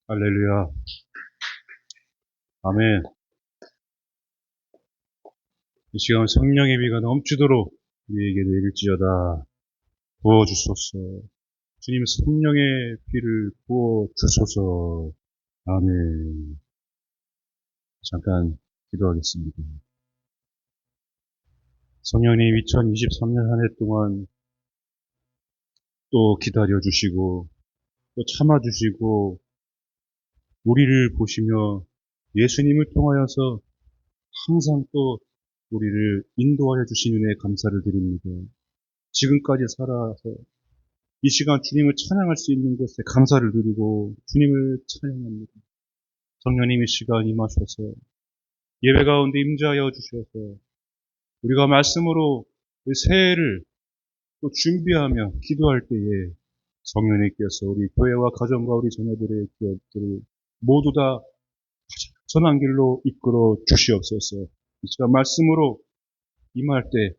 할렐루야. 아멘. 이 시간 성령의 비가 넘치도록 우리에게 내릴지어다. 부어주소서. 주님 성령의 비를 부어주소서. 아멘. 잠깐 기도하겠습니다. 성령님 2023년 한 해 동안 또 기다려주시고 또 참아주시고 우리를 보시며 예수님을 통하여서 항상 또 우리를 인도하여 주신 은혜에 감사를 드립니다. 지금까지 살아서 이 시간 주님을 찬양할 수 있는 것에 감사를 드리고 주님을 찬양합니다. 성령님 이 시간 임하셔서 예배 가운데 임재하여 주셔서 우리가 말씀으로 새해를 또 준비하며 기도할 때에 성령님께서 우리 교회와 가정과 우리 자녀들의 기업들을 모두 다 선한 길로 이끌어 주시옵소서. 이 시간 말씀으로 임할 때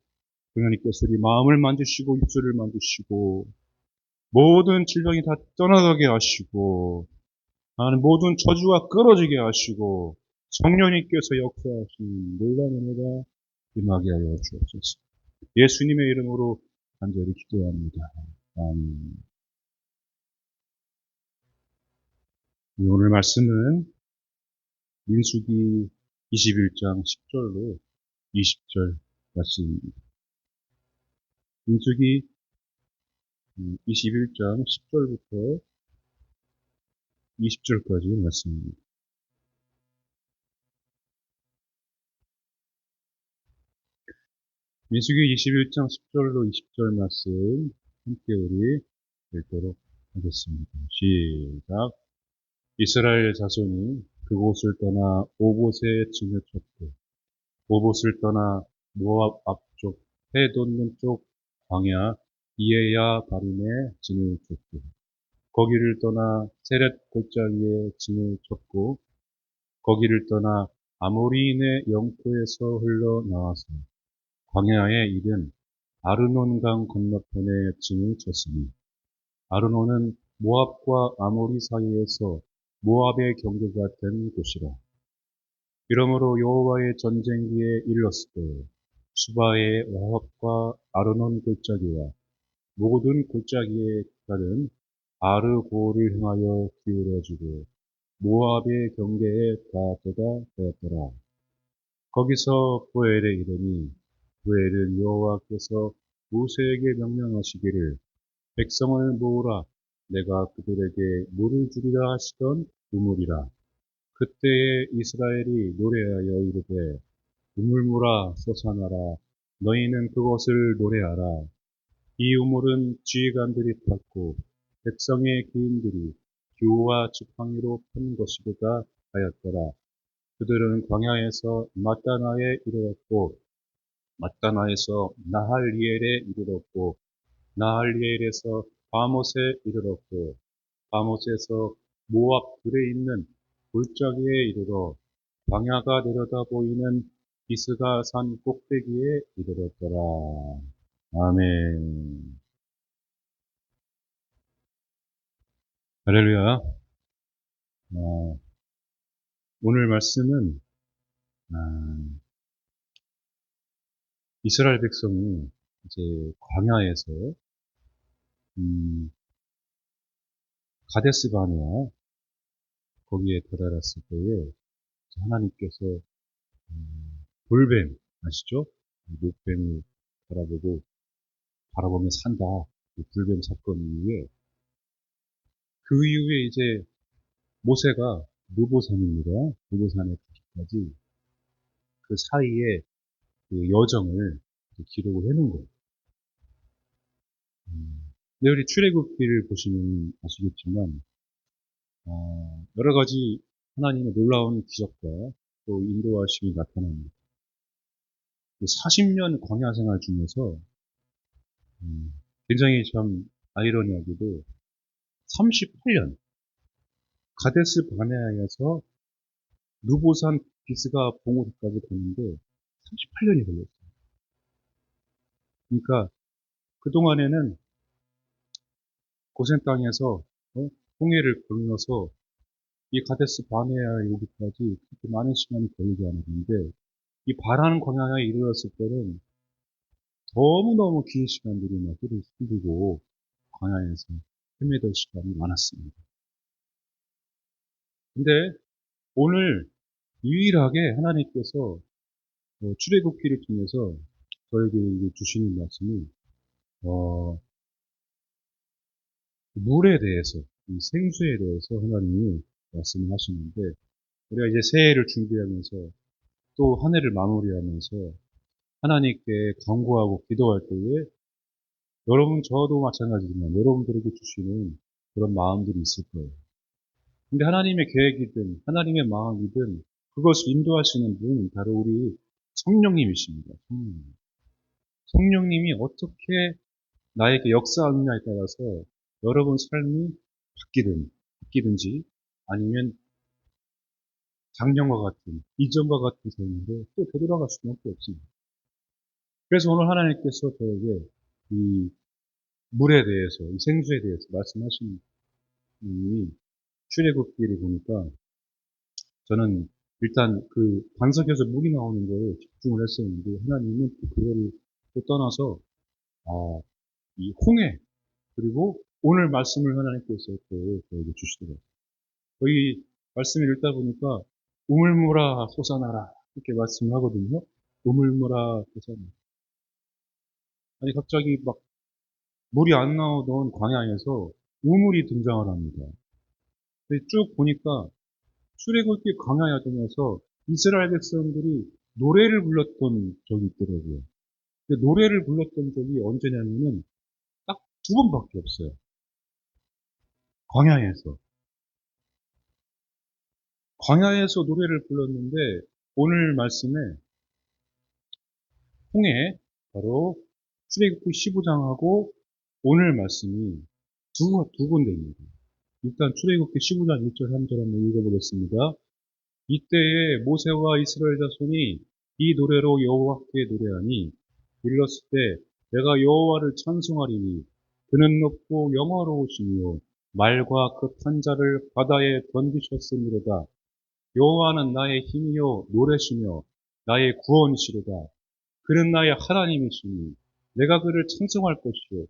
성령님께서 우리 마음을 만지시고 입술을 만지시고 모든 질병이 다 떠나가게 하시고 하나님 모든 저주가 끊어지게 하시고 성령님께서 역사하신 놀라운 은혜가 임하게 하여 주옵소서. 예수님의 이름으로 간절히 기도합니다. 아멘. 오늘 말씀은 민수기 21장 10절로 20절 말씀입니다. 민수기 21장 10절부터 20절까지 말씀입니다. 민수기 21장 10절로 20절 말씀 함께 우리 읽도록 하겠습니다. 시작. 이스라엘 자손이 그곳을 떠나 오봇에 진을 쳤고 오봇을 떠나 모압 앞쪽 해 돋는 쪽 광야 이에야 바림에 진을 쳤고 거기를 떠나 세렛 골짜기에 진을 쳤고 거기를 떠나 아모리인의 영토에서 흘러나와서 광야에 이른 아르논강 건너편에 진을 쳤으니 아르논은 모압과 아모리 사이에서 모압의 경계가 된 곳이라. 이러므로 여호와의 전쟁기에 이르렀을 때 수바의 와합과 아르논 골짜기와 모든 골짜기에 따른 아르고를 향하여 기울어지고 모압의 경계에 다 되었더라. 거기서 부엘에 이르니 부엘은 여호와께서 모세에게 명령하시기를 백성을 모으라 내가 그들에게 물을 주리라 하시던 우물이라. 그때에 이스라엘이 노래하여 이르되 우물물아 솟아나라 너희는 그것을 노래하라. 이 우물은 지휘관들이 팠고 백성의 기인들이 규와 지팡이로 판 것이로다 하였더라. 그들은 광야에서 마따나에 이르렀고 마따나에서 나할리엘에 이르렀고 나할리엘에서 바못에 이르렀고 바못에서 모압 들에 있는 골짜기에 이르러 광야가 내려다 보이는 비스가 산 꼭대기에 이르렀더라. 아멘. 할렐루야. 오늘 말씀은 이스라엘 백성이 이제 광야에서 음, 가데스 바네아 거기에 도달했을 때에 하나님께서 돌뱀 아시죠? 목뱀을 바라보며 산다. 그 불뱀 사건 이후에 그 이후에 이제 모세가 느보산입니다. 느보산에 가기까지 그 사이에 그 여정을 기록을 해놓은 거예요. 근데 우리 출애굽기를 보시면 아시겠지만 여러 가지 하나님의 놀라운 기적과 또 인도하심이 나타납니다. 40년 광야 생활 중에서 굉장히 참 아이러니하게도 38년 가데스 바네아에서 누보산 비스가 봉우리까지 갔는데 38년이 걸렸어요. 그러니까 그동안에는 고센 땅에서 홍해를 건너서 이 가데스 바네아에 오기까지 그렇게 많은 시간이 걸리지 않았는데, 이 바라는 광야에 이르렀을 때는 너무너무 긴 시간들이 막 흐르고, 광야에서 헤매던 시간이 많았습니다. 근데 오늘 유일하게 하나님께서 출애굽기를 통해서 저에게 이제 주시는 말씀이, 어, 물에 대해서, 이 생수에 대해서 하나님이 말씀을 하시는데, 우리가 이제 새해를 준비하면서 또 한 해를 마무리하면서 하나님께 간구하고 기도할 때에, 여러분, 저도 마찬가지지만 여러분들에게 주시는 그런 마음들이 있을 거예요. 근데 하나님의 계획이든 하나님의 마음이든 그것을 인도하시는 분은 바로 우리 성령님이십니다. 성령님이 어떻게 나에게 역사하느냐에 따라서 여러분 삶이 바뀌든지 아니면 작년과 같은, 이전과 같은 삶으로 또 되돌아갈 수밖에 없습니다. 그래서 오늘 하나님께서 저에게 이 물에 대해서, 이 생수에 대해서 말씀하시는 분이, 출애굽기를 보니까 저는 일단 그 반석에서 물이 나오는 거에 집중을 했었는데, 하나님은 그거를 또 떠나서 이 홍해, 그리고 오늘 말씀을 하나님께서 또 저에게 주시더라고요. 거기 말씀을 읽다 보니까 우물물아 솟아나라 이렇게 말씀을 하거든요. 우물물아 솟아나라. 아니 갑자기 막 물이 안 나오던 광야에서 우물이 등장을 합니다. 근데 쭉 보니까 출애굽기 광야 야정에서 이스라엘 백성들이 노래를 불렀던 적이 있더라고요. 근데 노래를 불렀던 적이 언제냐면은 딱 두 번밖에 없어요. 광야에서. 광야에서 노래를 불렀는데 오늘 말씀에 홍해, 바로 출애굽기 15장하고 오늘 말씀이 두 군데입니다. 일단 출애굽기 15장 1절 3절 한번 읽어보겠습니다. 이때에 모세와 이스라엘 자손이 이 노래로 여호와께 노래하니, 이르렀을 때 내가 여호와를 찬송하리니 그는 높고 영화로우시며 말과 그 탄자를 바다에 던지셨으미로다. 여호와는 나의 힘이요 노래시며 나의 구원이시로다. 그는 나의 하나님이시니 내가 그를 찬송할 것이요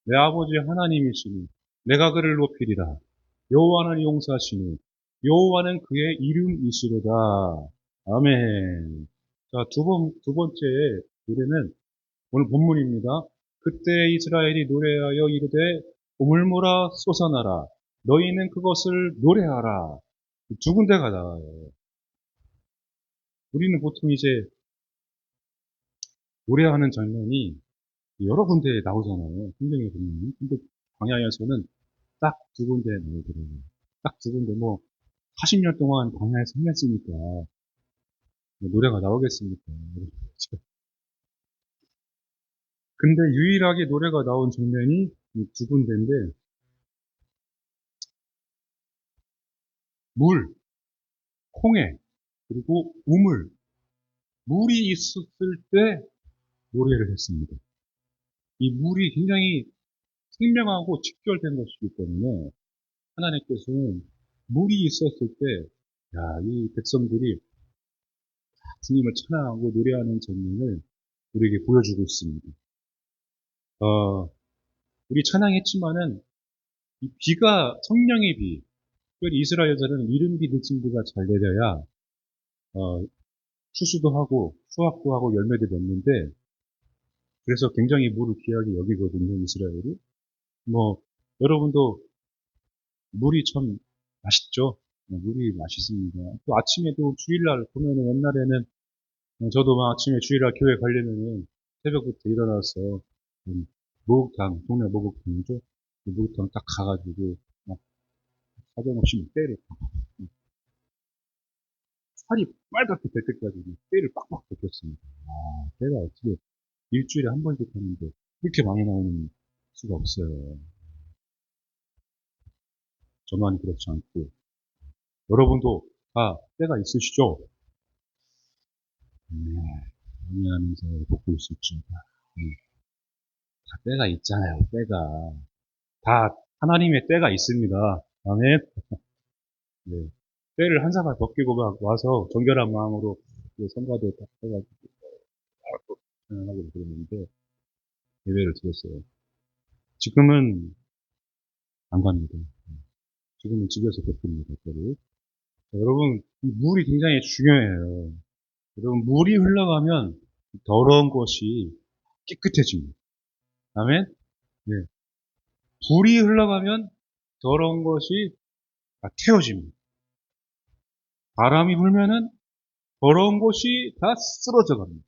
내 아버지 하나님이시니 내가 그를 높이리라. 여호와는 용사시니 여호와는 그의 이름이시로다. 아멘. 자, 두 번째 노래는 오늘 본문입니다. 그때 이스라엘이 노래하여 이르되 우물물아 솟아나라. 너희는 그것을 노래하라. 두 군데가 나와요. 우리는 보통 이제 노래하는 장면이 여러 군데에 나오잖아요. 성경에 보면. 근데 광야에서는 딱 두 군데에 나오더라고요. 딱 두 군데, 뭐, 40년 동안 광야에서 헤맸으니까, 뭐 노래가 나오겠습니까? 근데 유일하게 노래가 나온 장면이 이 두 군데인데, 물, 홍해, 그리고 우물, 물이 있었을 때 노래를 했습니다. 이 물이 굉장히 생명하고 직결된 것이기 때문에 하나님께서는 물이 있었을 때, 야, 이 백성들이 주님을 찬양하고 노래하는 장면을 우리에게 보여주고 있습니다. 우리 찬양했지만은 이 비가 성령의 비, 특별히 이스라엘에서는 이른 비, 늦은 비가 잘 내려야 추수도 하고 수확도 하고 열매도 맺는데, 그래서 굉장히 물을 귀하게 여기거든요, 이스라엘이. 뭐 여러분도 물이 참 맛있죠. 물이 맛있습니다. 또 아침에도 주일날 보면은 옛날에는 저도 막 아침에 주일날 교회 가려면은 새벽부터 일어나서 목욕탕, 동네 목욕탕이죠. 그 목욕탕 딱 가가지고 막 사정없이 막 때를 살이 빨갛게 될 때까지 때를 빡빡 벗겼습니다. 아, 때가 어떻게 일주일에 한 번씩 하는데 그렇게 많이 나오는 수가 없어요. 저만 그렇지 않고 여러분도 다 때가 있으시죠? 네, 방해하면서 돕고 있을지. 다 때가 있잖아요, 때가. 다 하나님의 때가 있습니다. 아멘. 네. 때를 한 사발 벗기고 막 와서 정결한 마음으로 성가대에 딱 해가지고 또 찬양하고 그랬는데 예배를 드렸어요. 지금은 안 갑니다. 지금은 집에서 뵙습니다. 때를. 자, 여러분, 이 물이 굉장히 중요해요. 여러분, 물이 흘러가면 더러운 것이 깨끗해집니다. 아멘? 네. 불이 흘러가면 더러운 것이 다 태워집니다. 바람이 불면은 더러운 곳이 다 쓰러져 갑니다.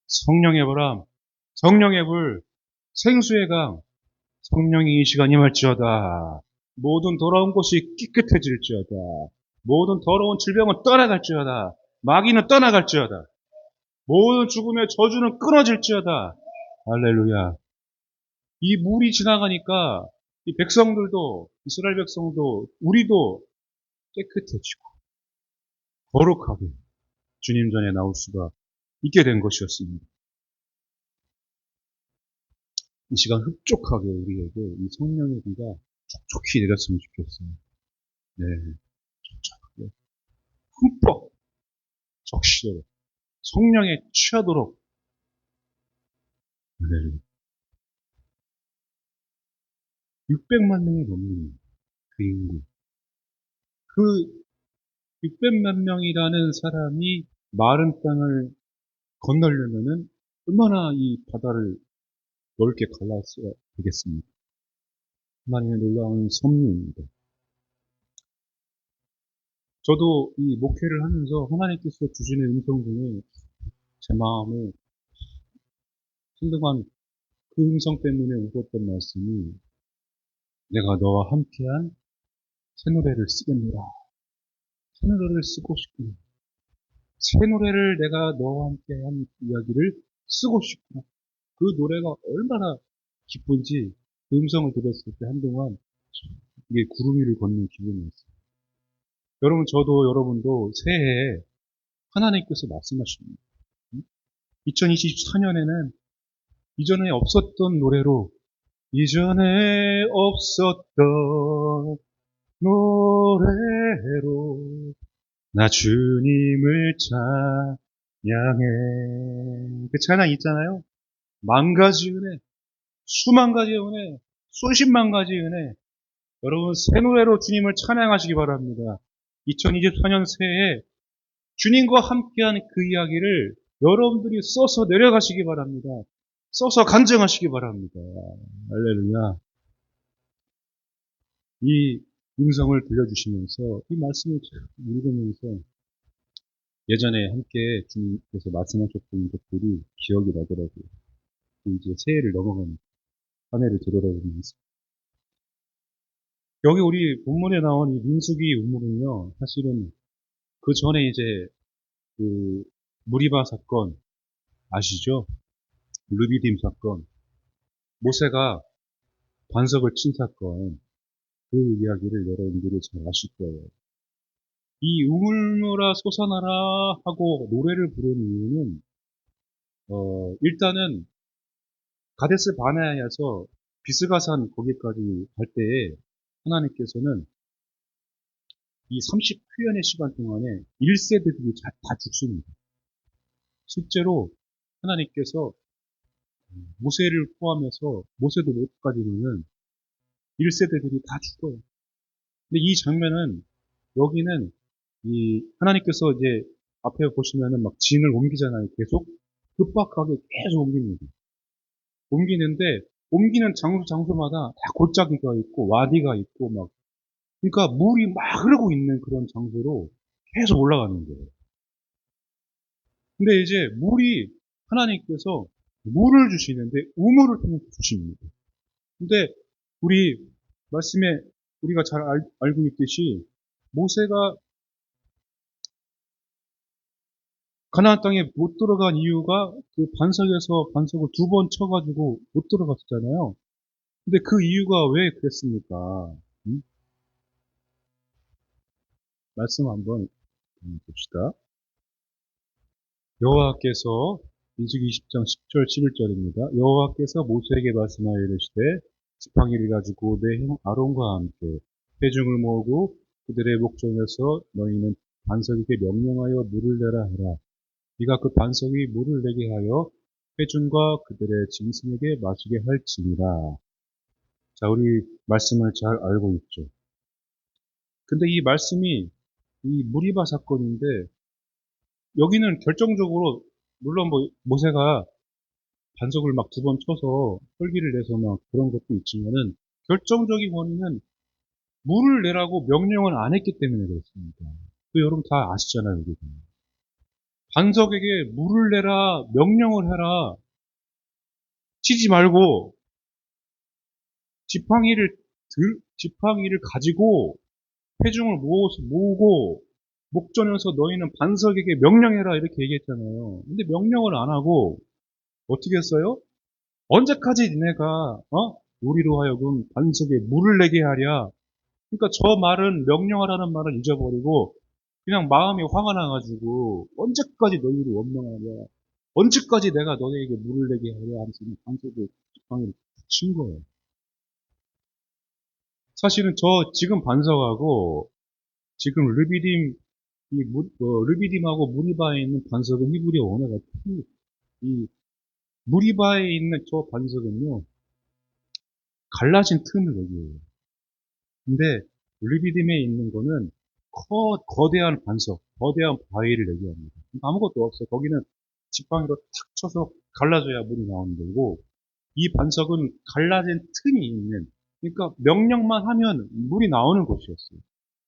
성령의 바람, 성령의 불, 생수의 강, 성령이 이 시간 임할지어다. 모든 더러운 곳이 깨끗해질지어다. 모든 더러운 질병은 떠나갈지어다. 마귀는 떠나갈지어다. 모든 죽음의 저주는 끊어질지어다. 할렐루야. 이 물이 지나가니까 이 백성들도, 이스라엘 백성도, 우리도 깨끗해지고 거룩하게 주님 전에 나올 수가 있게 된 것이었습니다. 이 시간 흡족하게 우리에게 이 성령의 비가 촉촉히 내렸으면 좋겠어요. 네, 촉촉하게 흠뻑 적시도록 성령에 취하도록. 네. 600만 명이 넘는 그 인구. 그 600만 명이라는 사람이 마른 땅을 건너려면은 얼마나 이 바다를 넓게 갈랐어야 되겠습니까? 하나님의 놀라운 섭리입니다. 저도 이 목회를 하면서 하나님께서 주시는 음성 중에 제 마음에 한동안 그 음성 때문에 울었던 말씀이 내가 너와 함께한 새 노래를 쓰겠노라. 새 노래를 쓰고 싶구나. 새 노래를 내가 너와 함께한 이야기를 쓰고 싶구나. 그 노래가 얼마나 기쁜지 그 음성을 들었을 때 한동안 이게 구름 위를 걷는 기분이었어요. 여러분, 저도 여러분도 새해에 하나님께서 말씀하십니다. 2024년에는 이전에 없었던 노래로 이전에 없었던 노래로 나 주님을 찬양해. 그 찬양 있잖아요. 만 가지 은혜, 수만 가지 은혜, 수십만 가지 은혜. 여러분 새 노래로 주님을 찬양하시기 바랍니다. 2024년 새해에 주님과 함께한 그 이야기를 여러분들이 써서 내려가시기 바랍니다. 써서 간증하시기 바랍니다. 할렐루야. 이 음성을 들려주시면서 이 말씀을 읽으면서 예전에 함께 주님께서 말씀하셨던 것들이 기억이 나더라고요. 이제 새해를 넘어가는 한 해를 되돌아보면서. 여기 우리 본문에 나온 이 민수기 우물은요, 사실은 그 전에 이제 그 무리바 사건 아시죠? 르비딤 사건, 모세가 반석을 친 사건, 그 이야기를 여러분들이 잘 아실 거예요. 이 우물물아 솟아나라 하고 노래를 부르는 이유는 일단은 가데스 바네아에서 비스가산 거기까지 갈 때에 하나님께서는 이 30휴년의 시간 동안에 1세대들이 다 죽습니다. 실제로 하나님께서 모세를 포함해서 모세도 못 가지고는 1세대들이 다 죽어요. 근데 이 장면은 여기는 이 하나님께서 이제 앞에 보시면은 막 진을 옮기잖아요. 계속 급박하게 계속 옮깁니다. 옮기는데 옮기는 장소마다 다 골짜기가 있고 와디가 있고 막 그러니까 물이 막 흐르고 있는 그런 장소로 계속 올라가는 거예요. 근데 이제 물이 하나님께서 물을 주시는데 우물을 통해서 주십니다. 근데 우리 말씀에 우리가 잘 알고 있듯이 모세가 가나안 땅에 못 들어간 이유가 그 반석에서 반석을 2번 쳐가지고 못 들어갔잖아요. 근데 그 이유가 왜 그랬습니까? 말씀 한번 봅시다. 여호와께서 민수기 20장 10절 11절입니다. 여호와께서 모세에게 말씀하여 이르시되 지팡이를 가지고 내 형 아론과 함께 회중을 모으고 그들의 목전에서 너희는 반석에게 명령하여 물을 내라 하라. 네가 그 반석이 물을 내게 하여 회중과 그들의 짐승에게 마시게 할지니라. 자, 우리 말씀을 잘 알고 있죠. 근데 이 말씀이 이 무리바 사건인데 여기는 결정적으로 물론 뭐 모세가 반석을 막 두 번 쳐서 혈기를 내서 막 그런 것도 있지만은 결정적인 원인은 물을 내라고 명령을 안 했기 때문에 그렇습니다. 그 여러분 다 아시잖아요, 여기. 반석에게 물을 내라, 명령을 해라, 치지 말고 지팡이를 가지고 회중을 모으고 목전에서 너희는 반석에게 명령해라 이렇게 얘기했잖아요. 근데 명령을 안 하고 어떻게 했어요? 언제까지 니네가 우리로 하여금 반석에 물을 내게 하랴. 그러니까 저 말은 명령하라는 말을 잊어버리고 그냥 마음이 화가 나가지고 언제까지 너희를 원망하랴. 언제까지 내가 너희에게 물을 내게 하랴 하면서 반석에 지팡이를 친 거예요. 사실은 저 지금 반석하고 지금 르비딤하고 무리바에 있는 반석은 히브리 언어가 이 무리바에 있는 저 반석은요 갈라진 틈을 얘기해요. 근데 르비딤에 있는 거는 거대한 반석, 거대한 바위를 얘기합니다. 아무것도 없어요. 거기는 지팡이로 탁 쳐서 갈라져야 물이 나오는 거고 이 반석은 갈라진 틈이 있는 그러니까 명령만 하면 물이 나오는 곳이었어요.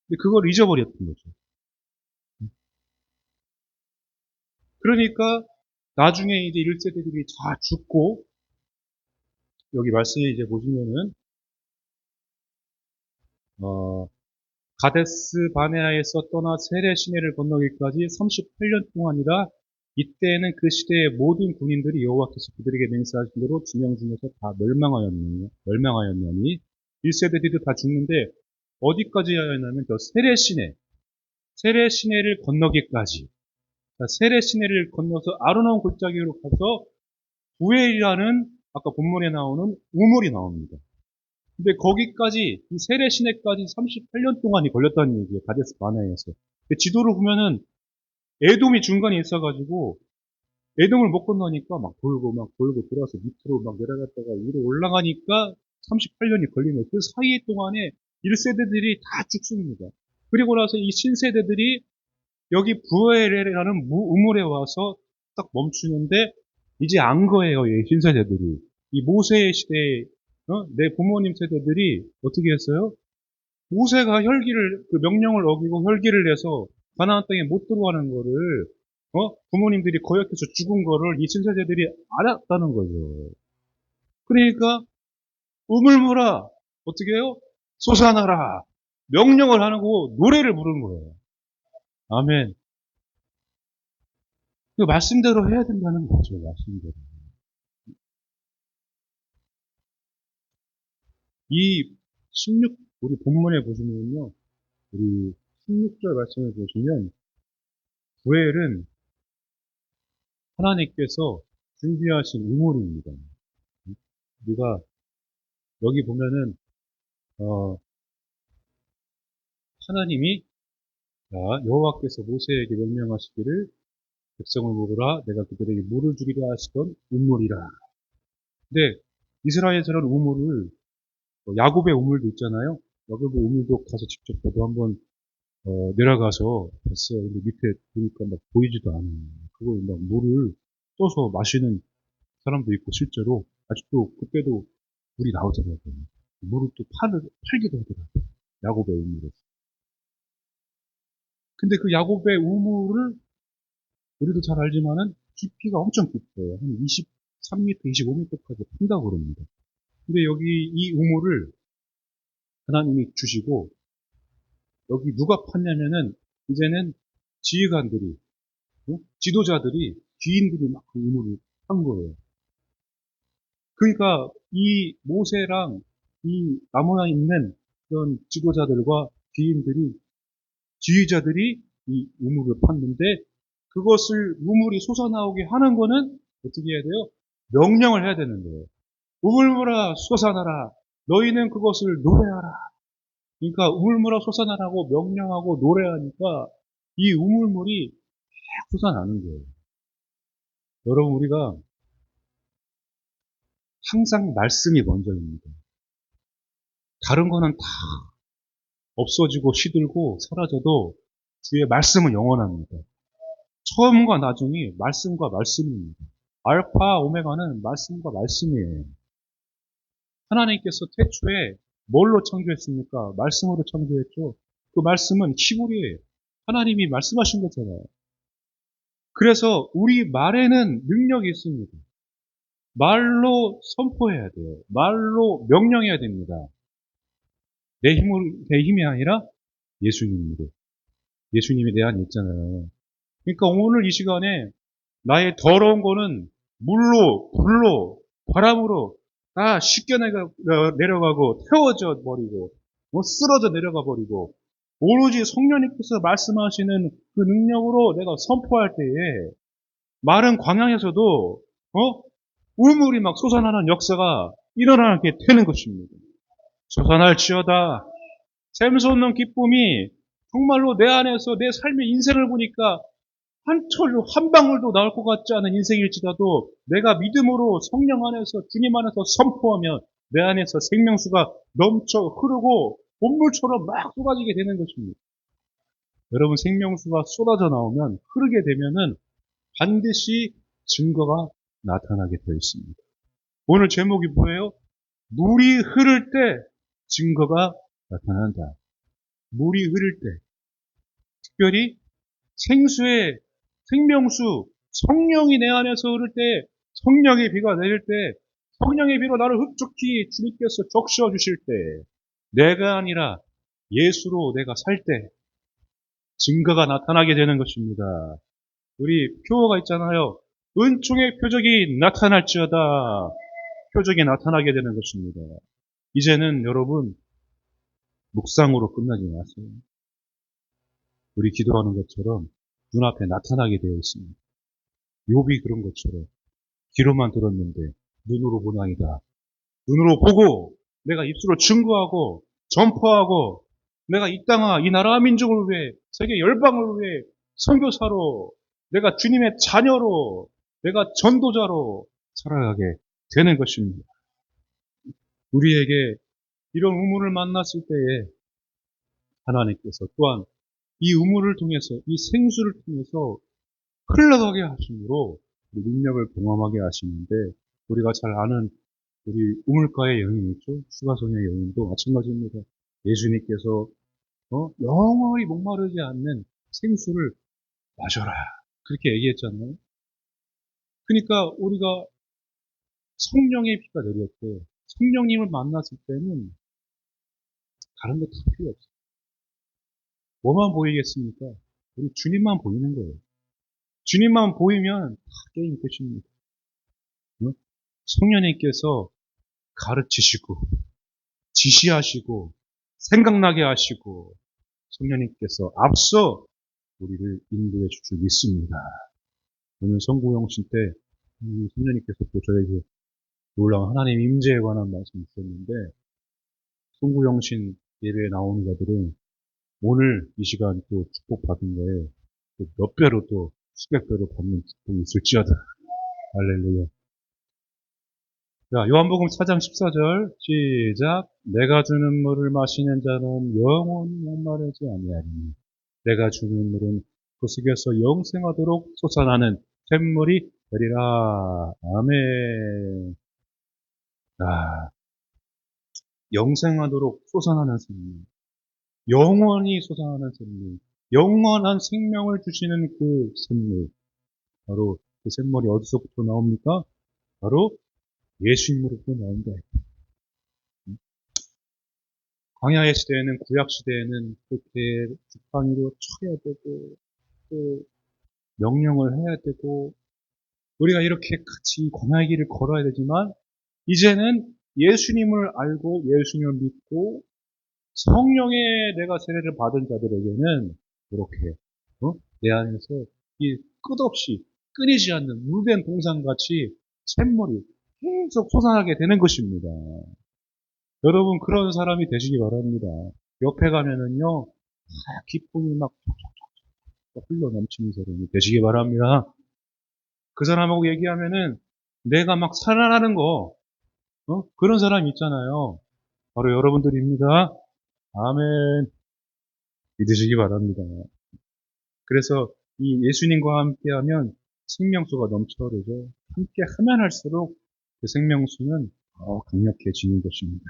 근데 그걸 잊어버렸던 거죠. 그러니까 나중에 이제 1세대들이 다 죽고 여기 말씀에 이제 보시면은 어, 가데스 바네아에서 떠나 세례 시내를 건너기까지 38년 동안이라 이때에는 그 시대의 모든 군인들이 여호와께서 그들에게 맹세하신 대로 두 명 중에서 다 멸망하였나니 1세대들이 다 죽는데 어디까지 하였냐면 저 세례 시내를 건너기까지 세례 시내를 건너서 아르논 골짜기로 가서 부엘이라는 아까 본문에 나오는 우물이 나옵니다. 근데 거기까지 이 세례 시내까지 38년 동안이 걸렸다는 얘기예요. 가데스 바네아에서. 지도를 보면은 에돔이 중간에 있어가지고 에돔을 못 건너니까 막 돌고 돌아서 밑으로 막 내려갔다가 위로 올라가니까 38년이 걸리네요. 그 사이 동안에 1세대들이 다 죽습니다. 그리고 나서 이 신세대들이 여기 부엘이라는 우물에 와서 딱 멈추는데 이제 안 거예요. 이 신세대들이. 이 모세의 시대에 내 부모님 세대들이 어떻게 했어요? 모세가 그 명령을 어기고 혈기를 내서 가나안 땅에 못 들어가는 거를 부모님들이 거역해서 죽은 거를 이 신세대들이 알았다는 거죠. 그러니까 우물물아 어떻게 해요? 솟아나라 명령을 하고 노래를 부르는 거예요. 아멘. 그 말씀대로 해야 된다는 거죠. 말씀대로. 이 우리 본문에 보시면요. 우리 16절 말씀을 보시면 부엘은 하나님께서 준비하신 우물입니다. 우리가 여기 보면은 하나님이 여호와께서 모세에게 명령하시기를 백성을 먹으라 내가 그들에게 물을 주리라 하시던 우물이라. 근데 이스라엘에서는 우물을 야곱의 우물도 있잖아요. 야곱의 우물도 가서 직접 저도 한번 내려가서 봤어요. 근데 밑에 보니까 막 보이지도 않아요. 그걸 막 물을 떠서 마시는 사람도 있고 실제로 아직도 그때도 물이 나오더라고요. 물을 또 팔기도 하더라고요. 야곱의 우물에서. 근데 그 야곱의 우물을 우리도 잘 알지만은 깊이가 엄청 깊어요. 한 23m, 25m까지 판다고 그럽니다. 근데 여기 이 우물을 하나님이 주시고 여기 누가 팠냐면은 이제는 지휘관들이 지도자들이 귀인들이 막 그 우물을 판 거예요. 그러니까 이 모세랑 이 남원에 있는 그런 지도자들과 귀인들이 지휘자들이 이 우물을 팠는데 그것을 우물이 솟아나오게 하는 거는 어떻게 해야 돼요? 명령을 해야 되는 거예요. 우물물아 솟아나라. 너희는 그것을 노래하라. 그러니까 우물물아 솟아나라고 명령하고 노래하니까 이 우물물이 막 솟아나는 거예요. 여러분, 우리가 항상 말씀이 먼저입니다. 다른 거는 다 없어지고 시들고 사라져도 주의 말씀은 영원합니다. 처음과 나중이 말씀과 말씀입니다. 알파, 오메가는 말씀과 말씀이에요. 하나님께서 태초에 뭘로 창조했습니까? 말씀으로 창조했죠. 그 말씀은 히브리예요. 하나님이 말씀하신 거잖아요. 그래서 우리 말에는 능력이 있습니다. 말로 선포해야 돼요. 말로 명령해야 됩니다. 내 힘이 아니라 예수님으로. 예수님이 내 안에 있잖아요. 그러니까 오늘 이 시간에 나의 더러운 거는 물로, 불로, 바람으로 다 내려가고 태워져 버리고 쓰러져 내려가 버리고 오로지 성령님께서 말씀하시는 그 능력으로 내가 선포할 때에 마른 광야에서도 우물이 막 솟아나는 역사가 일어나게 되는 것입니다. 솟아날지어다. 샘솟는 없는 기쁨이 정말로 내 안에서 내 삶의 인생을 보니까 한 철로 한 방울도 나올 것 같지 않은 인생일지라도 내가 믿음으로 성령 안에서 주님 안에서 선포하면 내 안에서 생명수가 넘쳐 흐르고 본물처럼 막 쏟아지게 되는 것입니다. 여러분, 생명수가 쏟아져 나오면 흐르게 되면은 반드시 증거가 나타나게 되어 있습니다. 오늘 제목이 뭐예요? 물이 흐를 때 증거가 나타난다. 물이 흐를 때, 특별히 생수의 생명수, 성령이 내 안에서 흐를 때, 성령의 비가 내릴 때, 성령의 비로 나를 흡족히 주님께서 적셔 주실 때, 내가 아니라 예수로 내가 살 때, 증거가 나타나게 되는 것입니다. 우리 표어가 있잖아요. 은총의 표적이 나타날지어다. 표적이 나타나게 되는 것입니다. 이제는 여러분, 묵상으로 끝나지 마세요. 우리 기도하는 것처럼 눈앞에 나타나게 되어 있습니다. 욥이 그런 것처럼 귀로만 들었는데 눈으로 보나이다. 눈으로 보고 내가 입술로 증거하고 전파하고 내가 이 땅아 이 나라 민족을 위해 세계 열방을 위해 선교사로 내가 주님의 자녀로 내가 전도자로 살아가게 되는 것입니다. 우리에게 이런 우물을 만났을 때에 하나님께서 또한 이 우물을 통해서 이 생수를 통해서 흘러가게 하심으로 우리 능력을 경험하게 하시는데 우리가 잘 아는 우리 우물가의 여인 있죠? 수가성의 여인도 마찬가지입니다. 예수님께서 영원히 목마르지 않는 생수를 마셔라. 그렇게 얘기했잖아요. 그러니까 우리가 성령의 피가 내렸고 성령님을 만났을 때는 다른 거 다 필요 없어요. 뭐만 보이겠습니까? 우리 주님만 보이는 거예요. 주님만 보이면 다 게임 끝입니다. 성령님께서 가르치시고 지시하시고 생각나게 하시고 성령님께서 앞서 우리를 인도해 줄 줄 믿습니다. 오늘 성구영신 때 성령님께서 또 저에게 놀라운 하나님 임재에 관한 말씀이 있었는데 성구영신 예배에 나오는 자들은 오늘 이 시간 또 축복받은 거에 몇 배로 또 수백 배로 받는 축복이 있을지어다. 할렐루야. 자, 요한복음 4장 14절 시작. 내가 주는 물을 마시는 자는 영원히 목마르지 아니하리니 내가 주는 물은 그 속에서 영생하도록 솟아나는 샘물이 되리라. 아멘. 아, 영생하도록 솟아나는 샘물. 영원히 솟아나는 샘물. 영원한 생명을 주시는 그 샘물. 바로 그 샘물이 어디서부터 나옵니까? 바로 예수님으로부터 나온다. 광야의 시대에는, 구약 시대에는 그렇게 지팡이로 쳐야 되고, 또 명령을 해야 되고, 우리가 이렇게 같이 광야의 길을 걸어야 되지만, 이제는 예수님을 알고 예수님을 믿고 성령의 내가 세례를 받은 자들에게는 이렇게 내 안에서 이 끝없이 끊이지 않는 물된 동산같이 샘물이 계속 솟아나게 되는 것입니다. 여러분 그런 사람이 되시기 바랍니다. 옆에 가면은요, 기쁨이 막 흘러 넘치는 사람이 되시기 바랍니다. 그 사람하고 얘기하면은 내가 막 살아나는 거, 그런 사람 있잖아요. 바로 여러분들입니다. 아멘. 믿으시기 바랍니다. 그래서 이 예수님과 함께하면 생명수가 넘쳐흐르죠. 함께 하면 할수록 그 생명수는 더 강력해지는 것입니다.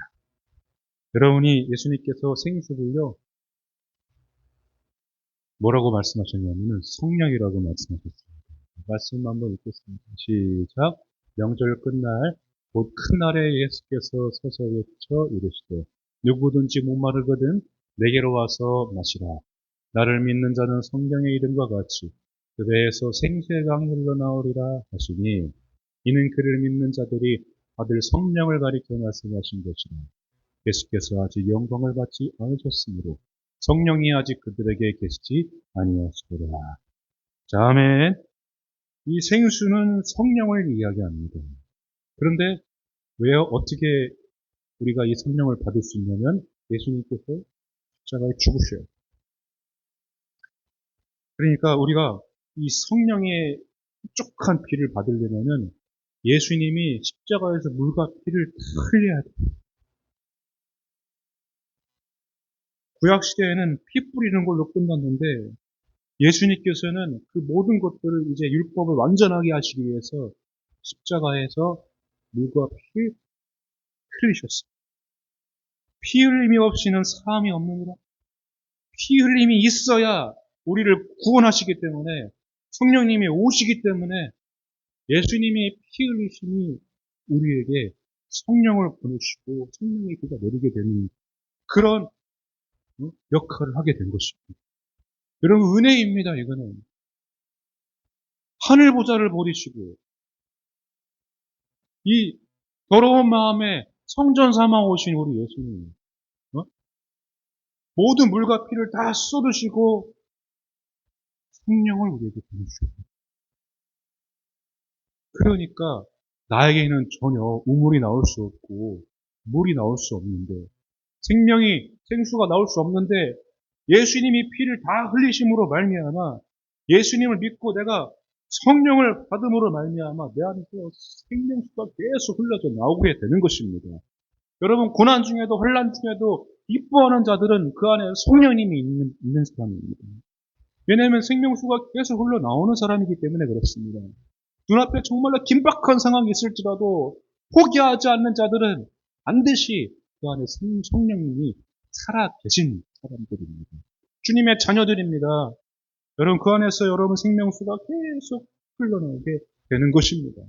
여러분이 예수님께서 생수를요, 뭐라고 말씀하셨냐면 성령이라고 말씀하셨습니다. 말씀 한번 읽겠습니다. 시작. 명절 끝날 곧 큰 날에 예수께서 서서 외쳐 이르시되 누구든지 목마르거든 내게로 와서 마시라. 나를 믿는 자는 성경의 이름과 같이 그 배에서 생수의 강이 흘러나오리라 하시니 이는 그를 믿는 자들이 받을 성령을 가리켜 말씀하신 것이라. 예수께서 아직 영광을 받지 않으셨으므로 성령이 아직 그들에게 계시지 아니하시더라. 자, 아멘. 이 생수는 성령을 이야기합니다. 그런데 왜 어떻게 우리가 이 성령을 받을 수 있냐면 예수님께서 십자가에 죽으셔요. 그러니까 우리가 이 성령의 촉촉한 피를 받으려면은 예수님이 십자가에서 물과 피를 다 흘려야 돼요. 구약 시대에는 피 뿌리는 걸로 끝났는데 예수님께서는 그 모든 것들을 이제 율법을 완전하게 하시기 위해서 십자가에서 물과 피를 흘리셨어요. 피 흘림이 없이는 사함이 없느니라. 피 흘림이 있어야 우리를 구원하시기 때문에 성령님이 오시기 때문에 예수님의 피 흘리심이 우리에게 성령을 보내시고 성령의 피가 내리게 되는 그런 역할을 하게 된 것입니다. 여러분 은혜입니다. 이거는 하늘 보좌를 버리시고 이 더러운 마음에 성전 삼아 오신 우리 예수님 모든 물과 피를 다 쏟으시고 성령을 우리에게 보내주셨습니다. 그러니까 나에게는 전혀 우물이 나올 수 없고 물이 나올 수 없는데 생수가 나올 수 없는데 예수님이 피를 다 흘리심으로 말미암아 예수님을 믿고 내가 성령을 받음으로 말미암아 내 안에서 생명수가 계속 흘러져 나오게 되는 것입니다. 여러분 고난 중에도 환난 중에도 기뻐하는 자들은 그 안에 성령님이 있는 사람입니다. 왜냐하면 생명수가 계속 흘러나오는 사람이기 때문에 그렇습니다. 눈앞에 정말로 긴박한 상황이 있을지라도 포기하지 않는 자들은 반드시 그 안에 성령님이 살아 계신 사람들입니다. 주님의 자녀들입니다. 여러분 그 안에서 여러분 생명수가 계속 흘러나오게 되는 것입니다.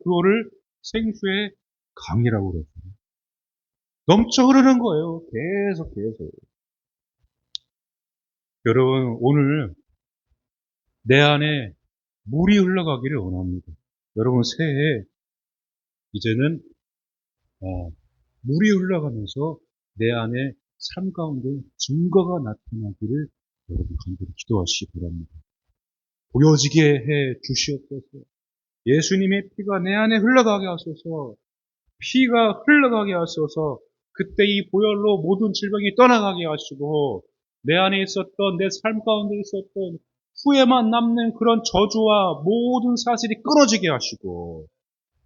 그거를 생수의 강이라고 그러죠. 넘쳐 흐르는 거예요. 계속. 여러분 오늘 내 안에 물이 흘러가기를 원합니다. 여러분 새해 이제는 물이 흘러가면서 내 안에 삶 가운데 증거가 나타나기를 여러분 간절히 기도하시기 바랍니다. 보여지게 해 주시옵소서. 예수님의 피가 내 안에 흘러가게 하소서. 피가 흘러가게 하소서. 그때 이 보혈로 모든 질병이 떠나가게 하시고 내 안에 있었던 내 삶 가운데 있었던 후에만 남는 그런 저주와 모든 사실이 끊어지게 하시고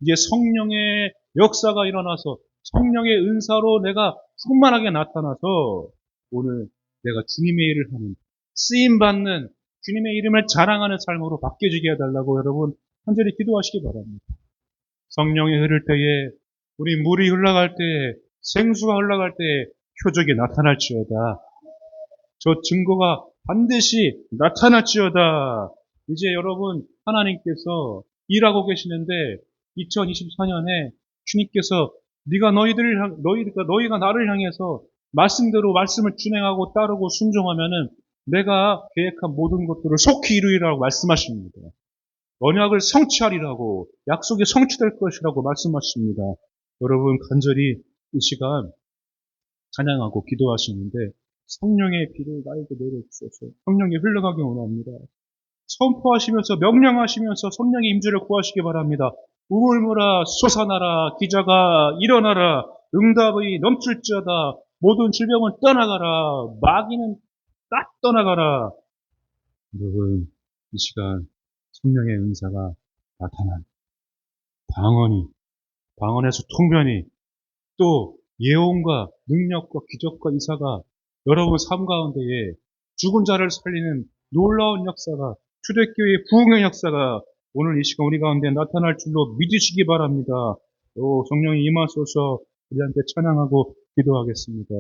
이제 성령의 역사가 일어나서 성령의 은사로 내가 충만하게 나타나서 오늘 내가 주님의 일을 하는 쓰임받는 주님의 이름을 자랑하는 삶으로 바뀌어지게 해달라고 여러분 간절히 기도하시기 바랍니다. 성령이 흐를 때에 우리 물이 흘러갈 때에 생수가 흘러갈 때에 표적이 나타날지어다. 저 증거가 반드시 나타날지어다. 이제 여러분 하나님께서 일하고 계시는데 2024년에 주님께서 너희가 나를 향해서 말씀대로 말씀을 준행하고 따르고 순종하면은 내가 계획한 모든 것들을 속히 이루리라고 말씀하십니다. 언약을 성취하리라고 약속이 성취될 것이라고 말씀하십니다. 여러분 간절히 이 시간 찬양하고 기도하시는데 성령의 비를 나에게 내려주소서. 성령이 흘러가기 원합니다. 선포하시면서 명령하시면서 성령의 임재를 구하시기 바랍니다. 우물물아 솟아나라 기자가 일어나라 응답이 넘칠지어다 모든 질병은 떠나가라. 마귀는 딱 떠나가라. 여러분, 이 시간 성령의 은사가 나타난 방언이, 방언에서 통변이, 또 예언과 능력과 기적과 이사가 여러분 삶 가운데에 죽은 자를 살리는 놀라운 역사가, 초대교회의 부흥의 역사가 오늘 이 시간 우리 가운데 나타날 줄로 믿으시기 바랍니다. 성령이 임하소서. 우리한테 찬양하고 기도하겠습니다.